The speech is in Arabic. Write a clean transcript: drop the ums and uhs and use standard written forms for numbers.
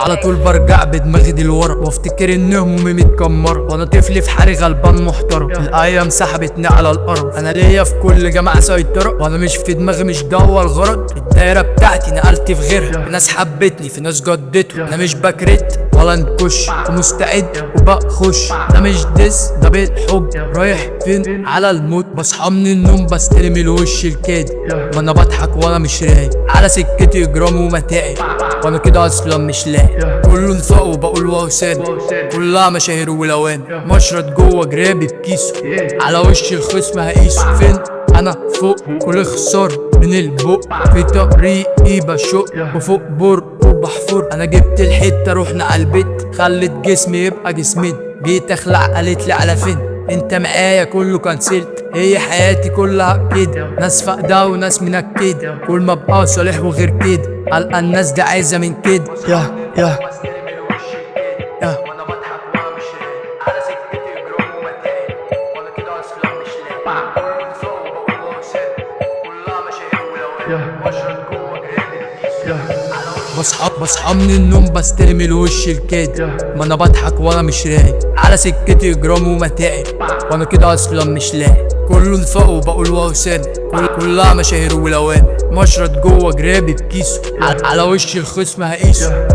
على طول برجع بدماغي دي لورا وافتكر ان همومي متكمره، وانا طفل في حالي غلبان محترم. الايام سحبتني على الارض، انا ليا في كل جماعه سيطره، وانا مش في دماغي مش دوا الغرض. الدايره بتاعتي نقلت في غيرها، في ناس حبتني في ناس جدته. انا مش بكرت ولا انكش ومستعد وبخش، ده مش دس ده بالحب. رايح فين على الموت، بصحى من النوم بستلم الوش الكادي، ما انا بضحك وانا مش رايق على سكتي جرام ومتاعب، وانا كده اصلا مش لاقي. كله نفاق وبقول وسام، كلها مشاهير ولوان. مشرط جوه جرابي بكيسه، على وش الخصم هقيسه. فين انا فوق كل خسار من البق، في طريقي بشق وفوق بر وبحفر. انا جبت الحته رحنا على البيت، خلت جسمي يبقى جسمين. جيت اخلع قالت لي على فين انت معايا كله كنسلت. هي حياتي كلها كده، ناس فاقده وناس منكده، كل ما ابقى صالح وغير كده القى الناس دي عايزه من كده. يا يا بصحى من النوم بستلم الوش الكادي، ما انا بضحك وانا مش رايق على سكتي جرام ومتاعب، وانا كده اصلا مش لاقي. كله نفاق وبقول وسام، كلها مشاهير ولوان. مشرط جوه جرابي بكيسه، على وش الخصم هقيسه.